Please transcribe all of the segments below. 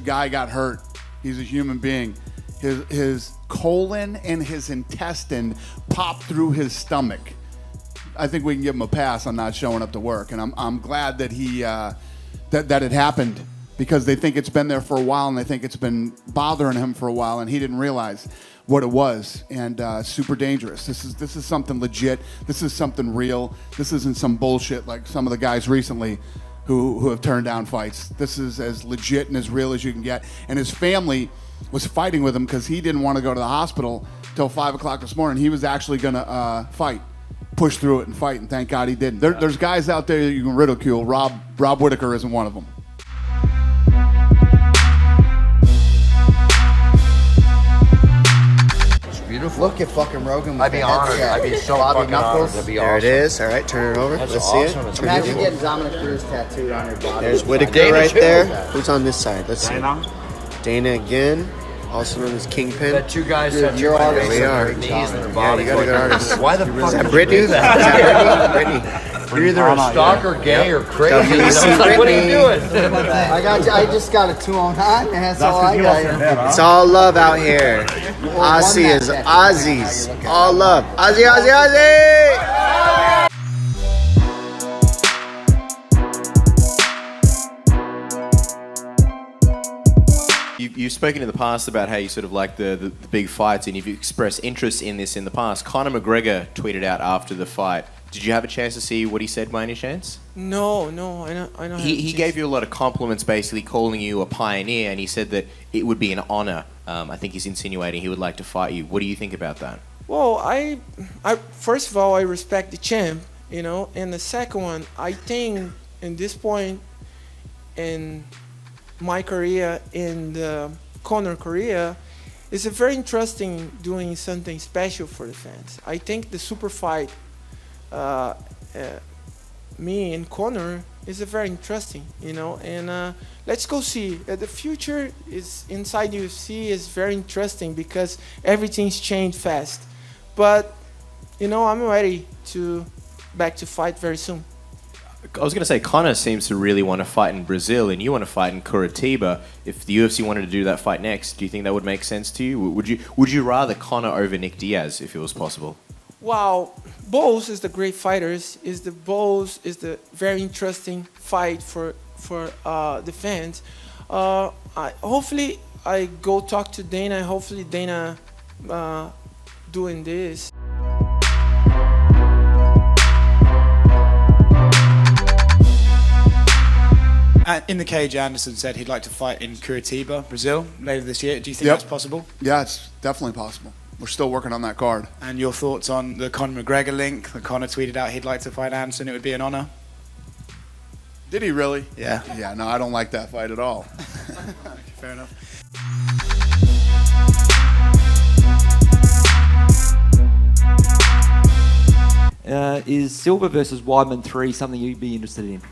guy got hurt. He's a human being. His colon and his intestine popped through his stomach. I think we can give him a pass on not showing up to work, and I'm glad that he that it happened, because they think it's been there for a while and they think it's been bothering him for a while, and he didn't realize what it was. And super dangerous. This is something legit. This is something real. This isn't some bullshit like some of the guys recently who have turned down fights. This is as legit and as real as you can get. And his family was fighting with him because he didn't want to go to the hospital till 5 o'clock this morning. He was actually going to fight, push through it and fight, and thank God he didn't. There's guys out there that you can ridicule. Rob Whittaker isn't one of them. It's beautiful. Look at fucking Rogan. I'd be honored. I'd be so fucking honored. That'd be awesome. There it is. All right, turn it over. That's Let's awesome. see it. Imagine getting Dominic Cruz tattooed on your body. There's Whittaker right there. Who's on this side? Let's see. Dana again, also known as Kingpin. That two guys have your artist. We are. knees in their Yeah, body. you got a good artist. Why the fuck Is that would Brittany? you do Is that? that Brittany? You're either a stalker, gay, or crazy. WC Like, what are you Brittany. doing? I just got a 209, and that's all I got. It's all love out here. Aussie is Aussies. All love. Aussie, Aussie, Aussie! You've spoken in the past about how you sort of like the big fights, and you've expressed interest in this in the past. Conor McGregor tweeted out after the fight. Did you have a chance to see what he said by any chance? No, I don't. He gave you a lot of compliments, basically calling you a pioneer, and he said that it would be an honor. I think he's insinuating he would like to fight you. What do you think about that? Well, I first of all, I respect the champ, you know, and the second one, I think in this point in my career, in the Conor career, is a very interesting doing something special for the fans. I think the super fight, me and Conor, is a very interesting, you know, and let's go see. The future is inside UFC is very interesting because everything's changed fast. But you know, I'm ready to back to fight very soon. I was going to say, Conor seems to really want to fight in Brazil, and you want to fight in Curitiba. If the UFC wanted to do that fight next, do you think that would make sense to you? Would you rather Conor over Nick Diaz if it was possible? Wow, both is the great fighters. Both is the very interesting fight for the fans. Hopefully, I go talk to Dana. Hopefully, Dana doing this. In the cage, Anderson said he'd like to fight in Curitiba, Brazil, later this year. Do you think that's possible? Yeah, it's definitely possible. We're still working on that card. And your thoughts on the Conor McGregor link? The Conor tweeted out he'd like to fight Anderson. It would be an honor. Did he really? Yeah. Yeah, no, I don't like that fight at all. Okay, fair enough. Is Silva versus Weidman 3 something you'd be interested in?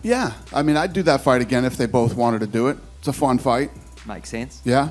Yeah. I mean, I'd do that fight again if they both wanted to do it. It's a fun fight. Makes sense. Yeah.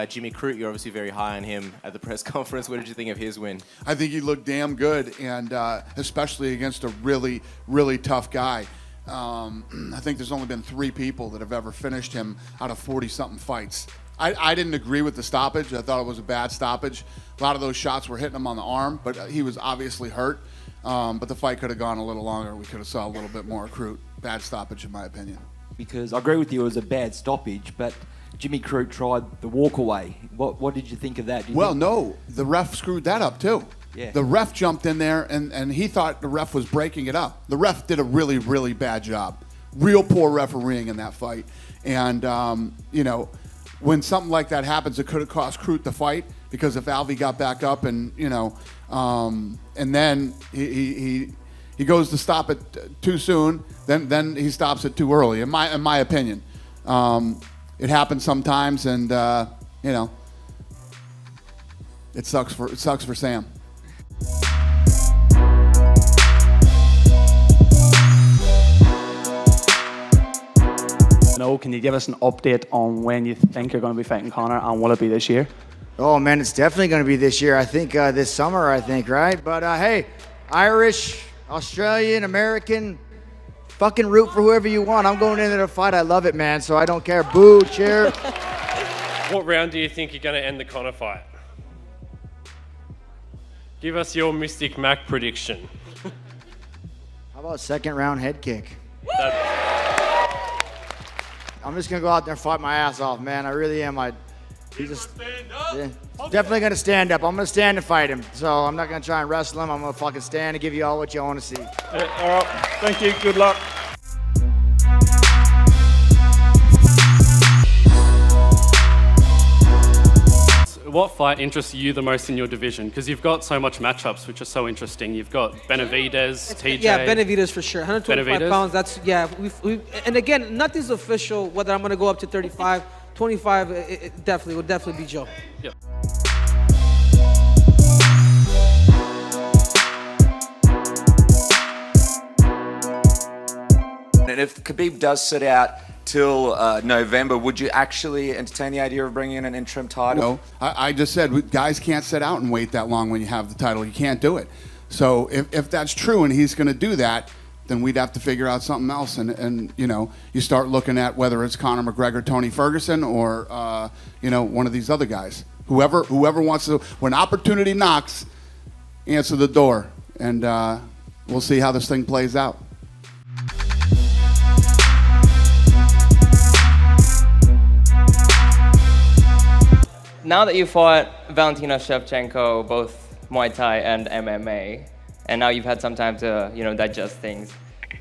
Jimmy Crute, you're obviously very high on him at the press conference. What did you think of his win? I think he looked damn good, and especially against a really, really tough guy. I think there's only been 3 people that have ever finished him out of 40-something fights. I didn't agree with the stoppage. I thought it was a bad stoppage. A lot of those shots were hitting him on the arm, but he was obviously hurt. But the fight could have gone a little longer. We could have saw a little bit more Crute. Bad stoppage, in my opinion. Because I agree with you, it was a bad stoppage, but Jimmy Crute tried the walkaway. What did you think of that? No, the ref screwed that up too. Yeah. The ref jumped in there, and he thought the ref was breaking it up. The ref did a really, really bad job. Real poor refereeing in that fight. And, you know, when something like that happens, it could have cost Crute the fight, because if Alvey got back up and, you know, and then he goes to stop it too soon, then he stops it too early, in my opinion. It happens sometimes, and, you know, it sucks for Sam. know. Can you give us an update on when you think you're going to be fighting Conor, and will it be this year? Oh, man, it's definitely going to be this year. I think this summer, right? But, hey, Irish, Australian, American, fucking root for whoever you want. I'm going into the fight. I love it, man, so I don't care. Boo, cheer. What round do you think you're going to end the Conor fight? Give us your Mystic Mac prediction. How about second round head kick? I'm just going to go out there and fight my ass off, man. I really am. Definitely going to stand up. I'm going to stand and fight him. So I'm not going to try and wrestle him. I'm going to fucking stand and give you all what you want to see. All right. Thank you. Good luck. What fight interests you the most in your division? Because you've got so much matchups, which are so interesting. You've got Benavidez, TJ. Yeah, Benavidez for sure. 125 Benavidez? pounds. That's and again, nothing's official. Whether I'm going to go up to 35, 25, it would definitely be Joe. Yep. And if Khabib does sit out till November, would you actually entertain the idea of bringing in an interim title? No, I just said guys can't sit out and wait that long when you have the title. You can't do it. So if that's true and he's going to do that, then we'd have to figure out something else. And you know, you start looking at whether it's Conor McGregor, Tony Ferguson, or you know, one of these other guys. Whoever wants to. When opportunity knocks, answer the door, and we'll see how this thing plays out. Now that you fought Valentina Shevchenko, both Muay Thai and MMA, and now you've had some time to, you know, digest things,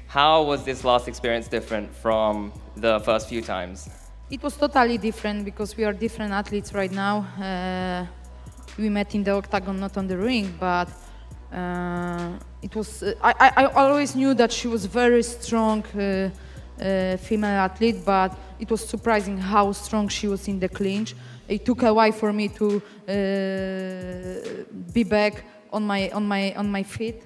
how was this last experience different from the first few times? It was totally different because we are different athletes right now. We met in the octagon, not on the ring, but it was. I always knew that she was very strong female athlete, but it was surprising how strong she was in the clinch. It took a while for me to be back on my feet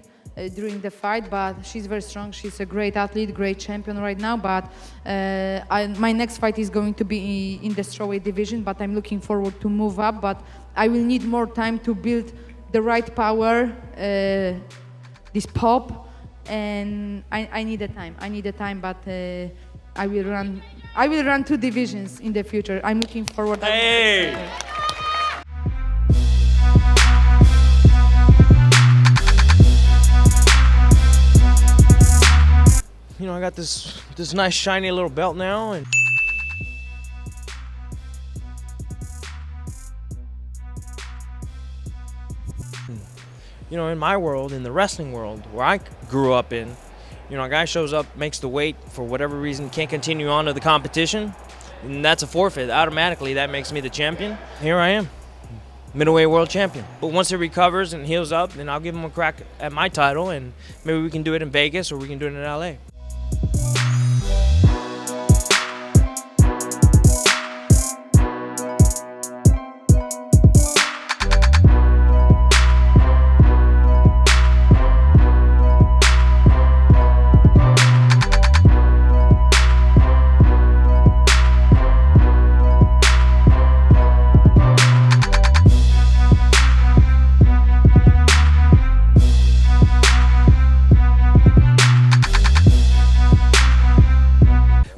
during the fight, but she's very strong. She's a great athlete, great champion right now. But my next fight is going to be in the strawweight division. But I'm looking forward to move up. But I will need more time to build the right power, this pop, and I need the time. I need the time, but I will run. I will run 2 divisions in the future. I'm looking forward. Hey! You know, I got this nice shiny little belt now, and you know, in my world, in the wrestling world, where I grew up in, you know, a guy shows up, makes the weight, for whatever reason, can't continue on to the competition, and that's a forfeit. Automatically, that makes me the champion. Here I am, middleweight world champion. But once he recovers and heals up, then I'll give him a crack at my title, and maybe we can do it in Vegas or we can do it in LA.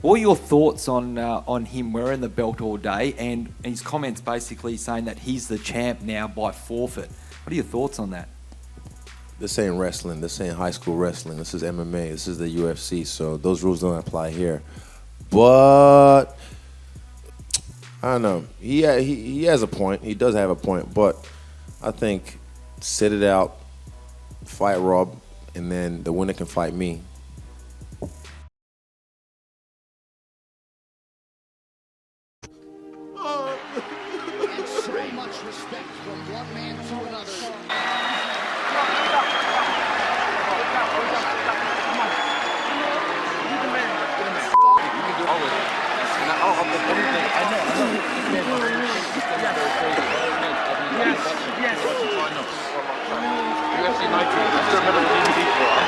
What are your thoughts on him wearing the belt all day, and his comments basically saying that he's the champ now by forfeit? What are your thoughts on that? This ain't wrestling. This ain't high school wrestling. This is MMA. This is the UFC. So those rules don't apply here. But I don't know. He has a point. He does have a point. But I think sit it out, fight Rob, and then the winner can fight me. UFC 19.